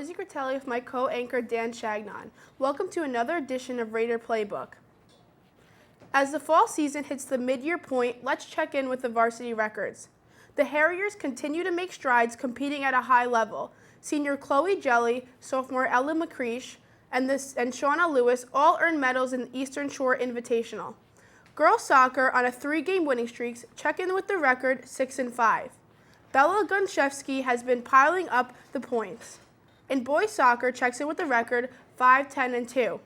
Rosie Critelli with my co-anchor Dan Chagnon. Welcome to another edition of Raider Playbook. As the fall season hits the mid-year point, let's check in with the varsity records. The Harriers continue to make strides competing at a high level. Senior Chloe Jelly, sophomore Ella McCreesh, and Shauna Lewis all earned medals in the Eastern Shore Invitational. Girls soccer on a 3-game winning streak check in with the record 6-5. Bella Gunshevsky has been piling up the points. And boys soccer checks in with the record 5-10-2.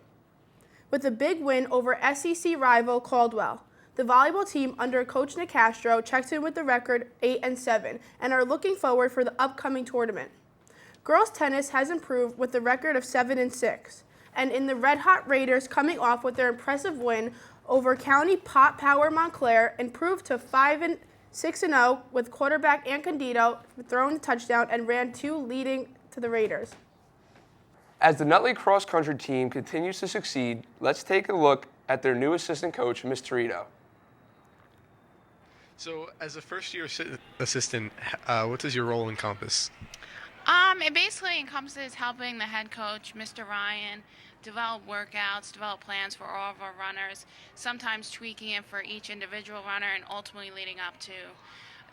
With a big win over SEC rival Caldwell. The volleyball team under Coach Nick Castro checks in with the record 8-7 and are looking forward for the upcoming tournament. Girls tennis has improved with the record of 7-6. And in the Red Hot Raiders coming off with their impressive win over County Pot Power Montclair, improved to 6-0 with quarterback Ann Candido throwing the touchdown and ran 2 leading to the Raiders. As the Nutley cross country team continues to succeed, let's take a look at their new assistant coach, Ms. Torito. So as a first-year assistant, what does your role encompass? It basically encompasses helping the head coach, Mr. Ryan, develop workouts, develop plans for all of our runners, sometimes tweaking it for each individual runner, and ultimately leading up to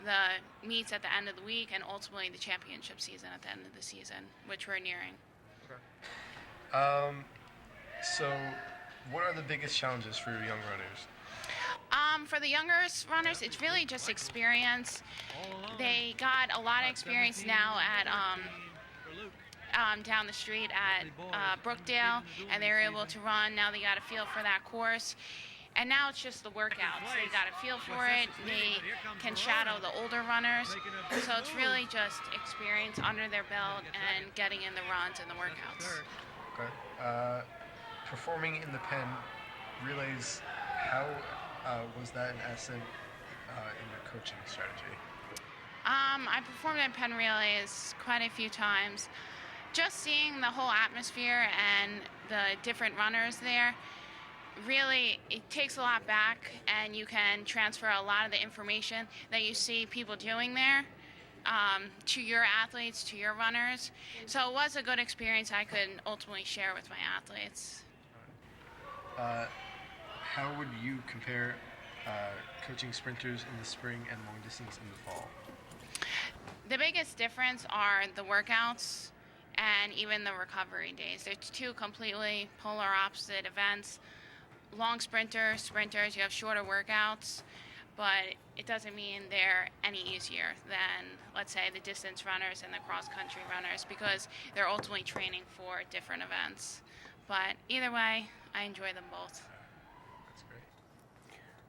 the meets at the end of the week and ultimately the championship season at the end of the season, which we're nearing. Okay. So what are the biggest challenges for your young runners? For the younger runners, it's really just experience. They got a lot of experience now at down the street at Brookdale, and they were able to run. Now they got a feel for that course. And now it's just the workouts. They got a feel for it. They can shadow the older runners. So it's really just experience under their belt and getting in the runs and the workouts. Okay. Performing in the pen relays, how was that an asset in your coaching strategy? I performed in pen relays quite a few times. Just seeing the whole atmosphere and the different runners there, really, it takes a lot back, and you can transfer a lot of the information that you see people doing there to your athletes, to your runners. So it was a good experience I could ultimately share with my athletes. How would you compare coaching sprinters in the spring and long distance in the fall? The biggest difference are the workouts and even the recovery days. They're 2 completely polar opposite events. Long sprinters, you have shorter workouts, but it doesn't mean they're any easier than, let's say, the distance runners and the cross-country runners, because they're ultimately training for different events. But either way, I enjoy them both. That's great.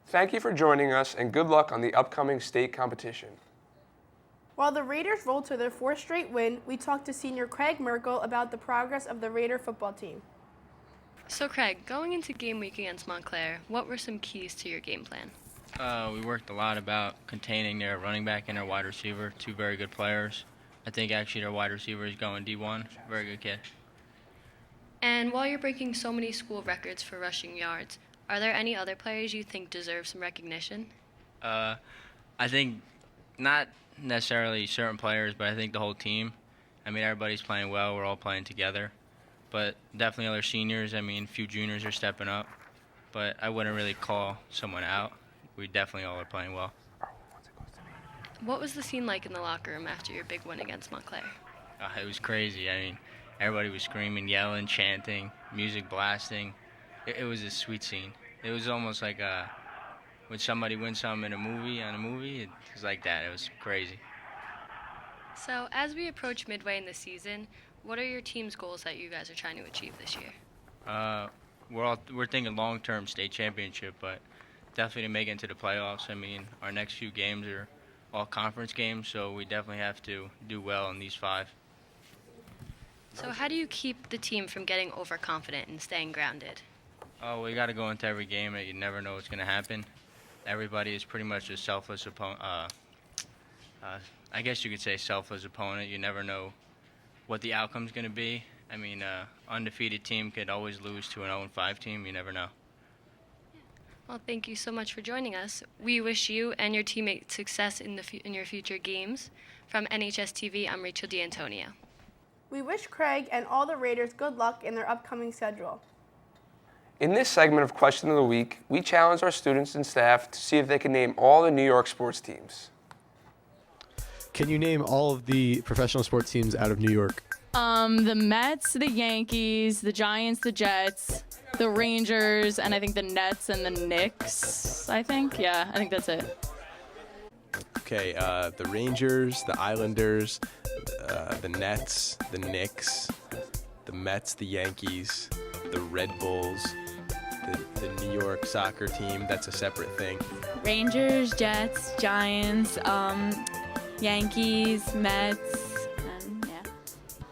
Thank you for joining us, and good luck on the upcoming state competition. While the Raiders rolled to their 4th straight win, we talked to senior Craig Merkel about the progress of the Raider football team. So Craig, going into game week against Montclair, what were some keys to your game plan? We worked a lot about containing their running back and their wide receiver, 2 very good players. I think actually their wide receiver is going D1, very good kid. And while you're breaking so many school records for rushing yards, are there any other players you think deserve some recognition? I think not necessarily certain players, but I think the whole team. I mean, everybody's playing well. We're all playing together. But definitely other seniors. I mean, a few juniors are stepping up. But I wouldn't really call someone out. We definitely all are playing well. What was the scene like in the locker room after your big win against Montclair? It was crazy. I mean, everybody was screaming, yelling, chanting, music blasting. It was a sweet scene. It was almost like when somebody wins something in on a movie, it was like that. It was crazy. So as we approach midway in the season, what are your team's goals that you guys are trying to achieve this year? We're thinking long-term state championship, but definitely to make it into the playoffs. I mean, our next few games are all conference games, so we definitely have to do well in these 5. So how do you keep the team from getting overconfident and staying grounded? Oh, we got to go into every game that you never know what's going to happen. Everybody is pretty much a selfless opponent. I guess you could say selfless opponent. You never know what the outcome's going to be. I mean, undefeated team could always lose to an 0-5 team. You never know. Well, thank you so much for joining us. We wish you and your teammates success in your future games. From NHS TV, I'm Rachel D'Antonio. We wish Craig and all the Raiders good luck in their upcoming schedule. In this segment of Question of the Week, we challenge our students and staff to see if they can name all the New York sports teams. Can you name all of the professional sports teams out of New York? The Mets, the Yankees, the Giants, the Jets, the Rangers, and I think the Nets and the Knicks, I think. Yeah, I think that's it. Okay, the Rangers, the Islanders, the Nets, the Knicks, the Mets, the Yankees, the Red Bulls, the New York soccer team. That's a separate thing. Rangers, Jets, Giants, Yankees, Mets, and yeah.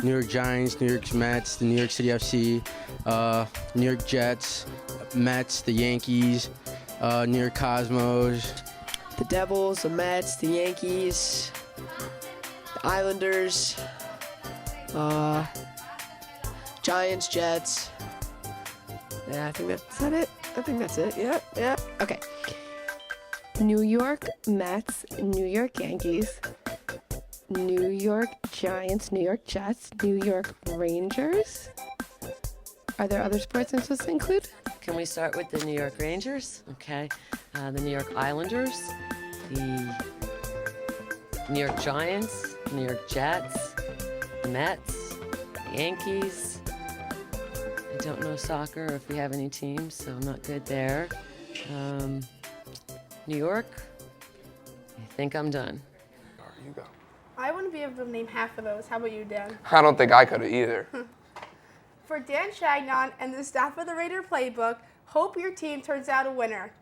New York Giants, New York Mets, the New York City FC, New York Jets, Mets, the Yankees, New York Cosmos. The Devils, the Mets, the Yankees, the Islanders, Giants, Jets. Yeah, I think that's it. Yeah. Okay. New York Mets, New York Yankees, New York Giants, New York Jets, New York Rangers. Are there other sports I'm supposed to include? Can we start with the New York Rangers? Okay. The New York Islanders, the New York Giants, New York Jets, the Mets, the Yankees. I don't know soccer or if we have any teams, so I'm not good there. New York, I think I'm done. You go. I wouldn't be able to name half of those. How about you, Dan? I don't think I could have either. For Dan Chagnon and the staff of the Raider Playbook, hope your team turns out a winner.